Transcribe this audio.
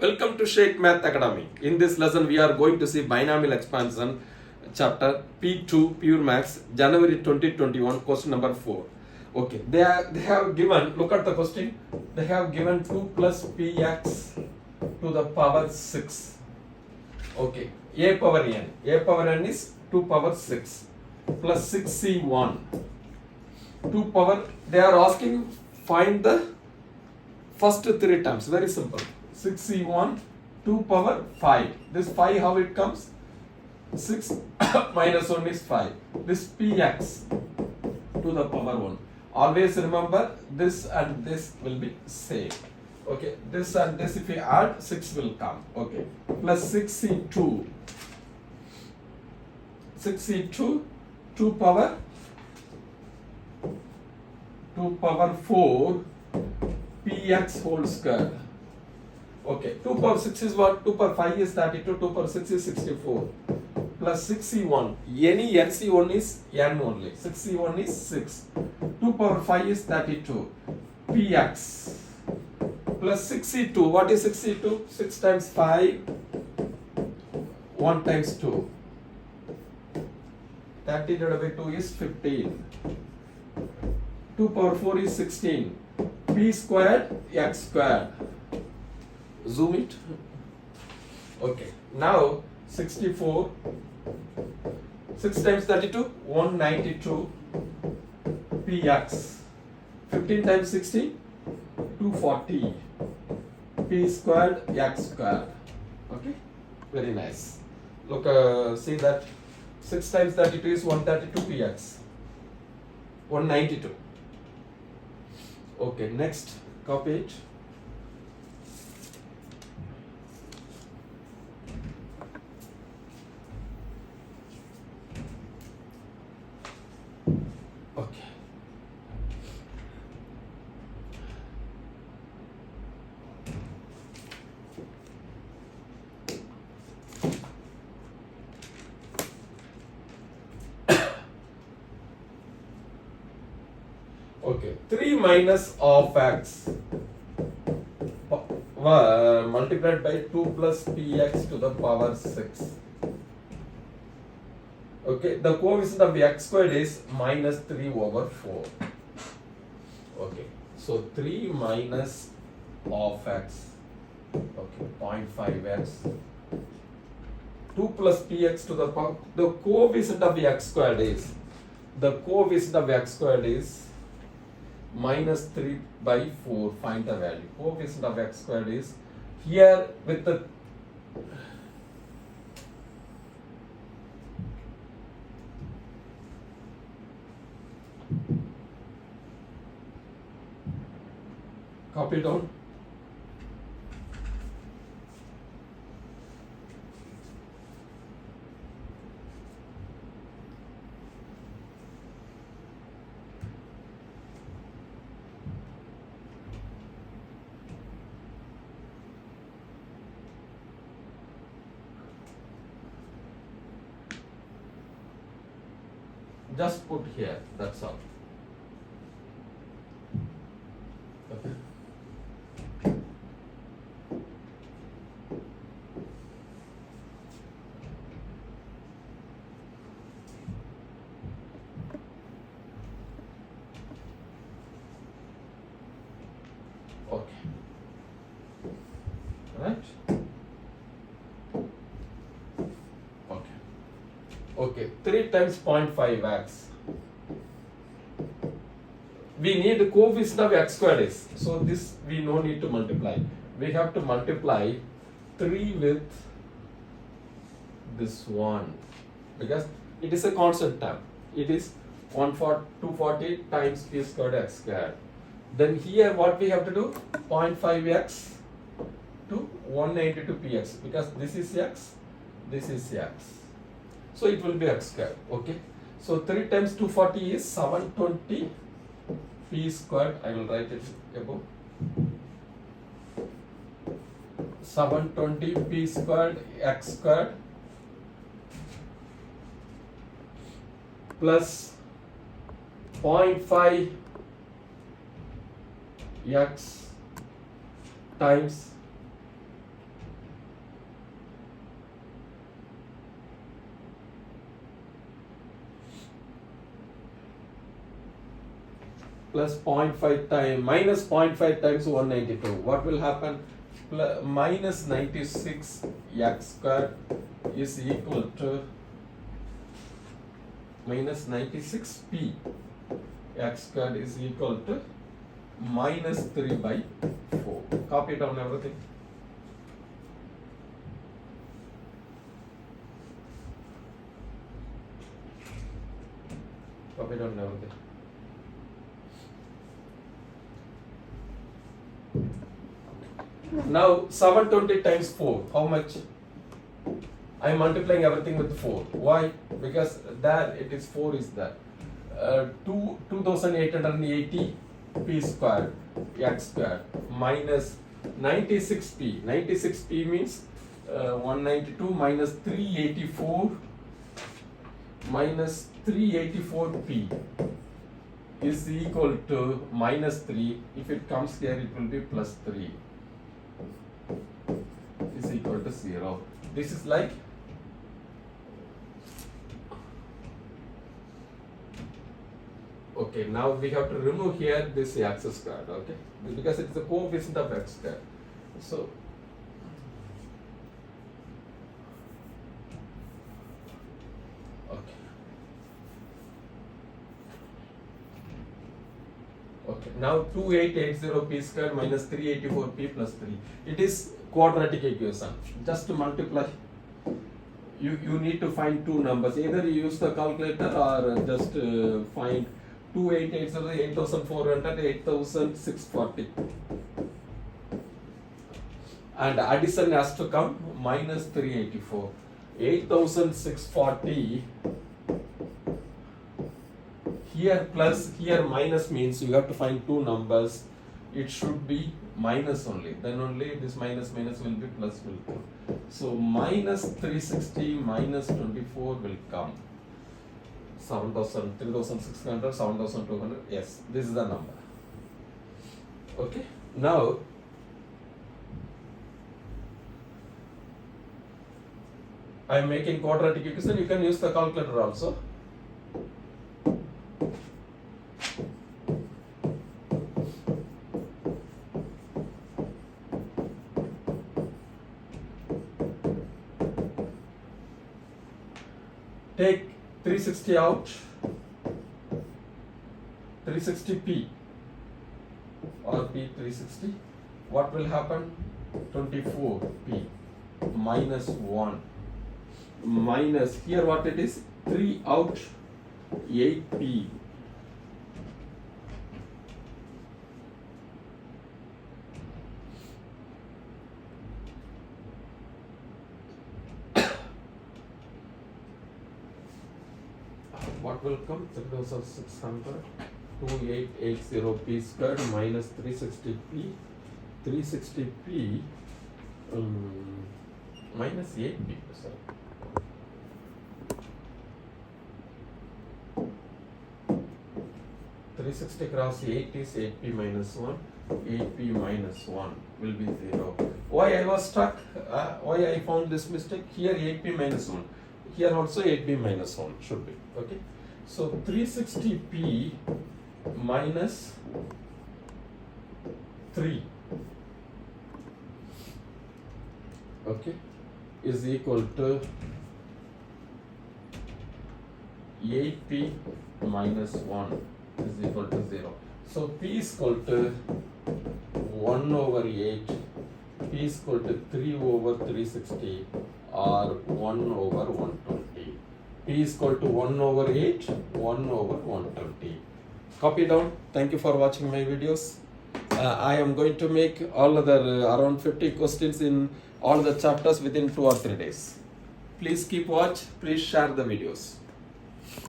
Welcome to Sheikh Math Academy. In this lesson, we are going to see binomial expansion, chapter P2 Pure Maths, January 2021, question number 4. Okay, they have given, look at the question, they have given 2 plus px to the power 6. Okay, a power n is 2 power 6 plus 6c1. 2 power, they are asking find the first 3 terms, very simple. 6c1, 2 power 5. This 5 how it comes? 6 minus 1 is 5. This px to the power 1. Always remember this and this will be same. Okay, this and this if we add 6 will come. Okay, plus 6c2. 6c2, 2 power 4 px whole square. Okay, 2 power 6 is what? 2 power 5 is 32, 2 power 6 is 64. Plus 6c1. Any nc1 is n only. 6c1 is 6. 2 power 5 is 32. px. Plus 6c2. What is 6c2? 6 times 5. 1 times 2. 30 divided by 2 is 15. 2 power 4 is 16. P squared, x squared. Zoom it. Okay, now 64. 6 times 32, 192 px. 15 times 60, 240 p squared, x squared. Okay, very nice. Look, see that 6 times 32 is 132 px. 192. Okay, next, copy it. Okay. Okay, 3 minus of x multiplied by 2 plus px to the power 6. Okay, the coefficient of x squared is minus 3 over 4. Okay, so 3 minus of x, okay, 0.5x, 2 plus px to the power, the coefficient of x squared is, minus 3 by 4, find the value. Coefficient of x squared is, here with the copy down. Just put here, that's all. Okay. Okay. Right? Okay. Okay. 3 times 0.5x. We need the coefficient of x squared is. So this we no need to multiply. We have to multiply 3 with this one because it is a constant term. It is 240 times p squared x squared. Then here what we have to do? 0.5x to 192 px because this is x, this is x. So it will be x squared. Okay. So 3 times 240 is 720 p squared. I will write it above. 720 p squared x squared plus 0.5 x times plus 0.5 times minus 0.5 times 192. What will happen? Minus 96 x squared is equal to minus 96 p x squared is equal to minus 3 by 4. Copy down everything. Copy down everything. Now 720 times 4, how much? I am multiplying everything with 4. Why? Because there it is 4 is there. 2880 p squared x squared minus 96p. 96p means 192 minus 384 minus 384p is equal to minus 3. If it comes here, it will be plus 3 is equal to 0. This is like okay. Now we have to remove here this x squared, okay, because it is a coefficient of x squared. So okay, now 2880 p squared minus 384 p plus 3. It is quadratic equation. Just to multiply, you need to find two numbers. Either you use the calculator or just find 2880, 8400, 8640. And addition has to come minus 384. 8640. Here plus, here minus means you have to find two numbers. It should be minus only. Then only this minus will be plus will come. So minus 360 minus 24 will come. 7,000, 3,600, 7,200. Yes, this is the number. Okay. Now I am making quadratic equation. You can use the calculator also. Take 360 out, 360p or p360. What will happen? 24p minus 1 minus here what it is? 3 out, 8p. What will come? 3600, 2880p squared minus 360p, 360p minus 8p. Sorry. 360 cross 8 is 8p minus 1. 8p minus 1 will be 0. Why I was stuck? Why I found this mistake? Here 8p minus 1. Here also 8p minus 1 should be. Okay. So 360p minus 3, okay, is equal to 8p minus 1 is equal to 0. So p is equal to 1 over 8, p is equal to 3 over 360 or 1 over 120. P is equal to 1 over 8, 1 over 120. Copy down. Thank you for watching my videos. I am going to make all other around 50 questions in all the chapters within 2 or 3 days. Please keep watch. Please share the videos.